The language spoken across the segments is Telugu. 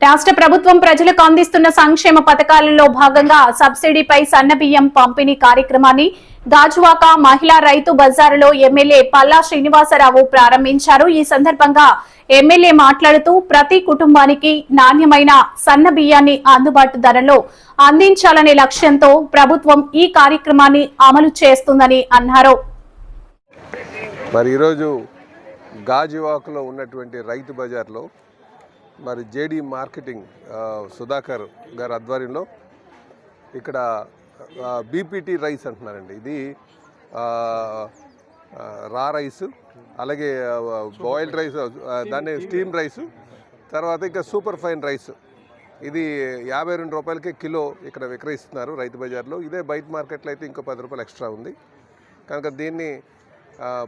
రాష్ట్ర ప్రభుత్వం ప్రజలకు అందిస్తున్న సంక్షేమ పథకాలలో భాగంగా సబ్సిడీపై సన్నబియ్యం పంపిణీ కార్యక్రమాన్ని గాజువాక మహిళా రైతు బజారులో ఎమ్మెల్యే పల్లా శ్రీనివాసరావు ప్రారంభించారు. ఈ సందర్భంగా ఎమ్మెల్యే మాట్లాడుతూ ప్రతి కుటుంబానికి నాణ్యమైన సన్న బియ్యాన్ని అందుబాటు ధరలో అందించాలనే లక్ష్యంతో ప్రభుత్వం ఈ కార్యక్రమాన్ని అమలు చేస్తుందని అన్నారు. మరి ఈరోజు గాజువాకలో ఉన్నటువంటి రైతు బజార్లో మరి జేడీ మార్కెటింగ్ సుధాకర్ గారి ఆధ్వర్యంలో ఇక్కడ బీపీటీ రైస్ అంటున్నారండి. ఇది రా రైస్, అలాగే బాయిల్డ్ రైస్, దాన్ని స్టీమ్ రైస్, తర్వాత ఇంకా సూపర్ ఫైన్ రైస్. ఇది 52 రూపాయలకే కిలో ఇక్కడ విక్రయిస్తున్నారు రైతు బజార్లో. ఇదే బయట మార్కెట్లో అయితే ఇంకో 10 రూపాయలు ఎక్స్ట్రా ఉంది. కనుక దీన్ని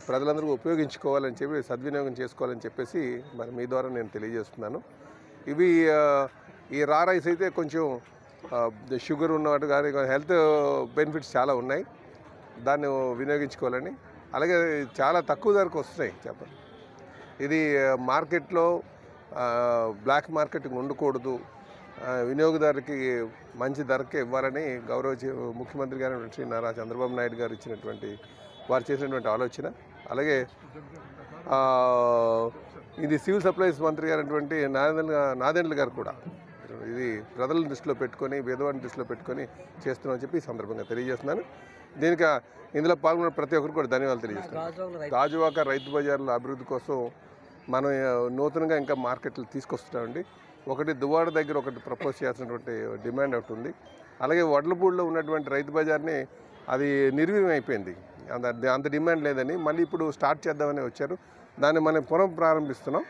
ప్రజలందరూ ఉపయోగించుకోవాలని చెప్పి, సద్వినియోగం చేసుకోవాలని చెప్పేసి మరి మీ ద్వారా నేను తెలియజేస్తున్నాను. ఇవి ఈ రా రైస్ అయితే కొంచెం షుగర్ ఉన్నట్టు కానీ హెల్త్ బెనిఫిట్స్ చాలా ఉన్నాయి, దాన్ని వినియోగించుకోవాలని. అలాగే చాలా తక్కువ ధరకు వస్తున్నాయి చెప్పండి. ఇది మార్కెట్లో బ్లాక్ మార్కెటింగ్ ఉండకూడదు, వినియోగదారుకి మంచి ధరకే ఇవ్వాలని గౌరవ ముఖ్యమంత్రి గారు శ్రీ నారా చంద్రబాబు నాయుడు గారు ఇచ్చినటువంటి, వారు చేసినటువంటి ఆలోచన. అలాగే ఇది సివిల్ సప్లైస్ మంత్రి గారైనటువంటి నాదెండ్ల గారు కూడా ఇది ప్రజలను దృష్టిలో పెట్టుకొని, పేదవాడిని దృష్టిలో పెట్టుకొని చేస్తున్నామని చెప్పి ఈ సందర్భంగా తెలియజేస్తున్నాను. దీనికి ఇందులో పాల్గొన్న ప్రతి ఒక్కరు కూడా ధన్యవాదాలు తెలియజేస్తున్నాను. గాజువాక రైతు బజార్ల అభివృద్ధి కోసం మనం నూతనంగా ఇంకా మార్కెట్లు తీసుకొస్తున్నామండి. ఒకటి దువ్వాడ దగ్గర ఒకటి ప్రపోజ్ చేయాల్సినటువంటి డిమాండ్ ఒకటి ఉంది. అలాగే వడ్లపూడిలో ఉన్నటువంటి రైతు బజార్ని అది నిర్వీర్యం అయిపోయింది, అంత డిమాండ్ లేదని మళ్ళీ ఇప్పుడు స్టార్ట్ చేద్దామని వచ్చారు. దాన్ని మనం పునః ప్రారంభిస్తున్నాం.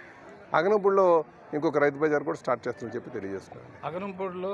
అగనంపూడిలో ఇంకొక రైతు బజార్ కూడా స్టార్ట్ చేస్తామని చెప్పి తెలియజేస్తున్నాం. అగనంపూడిలో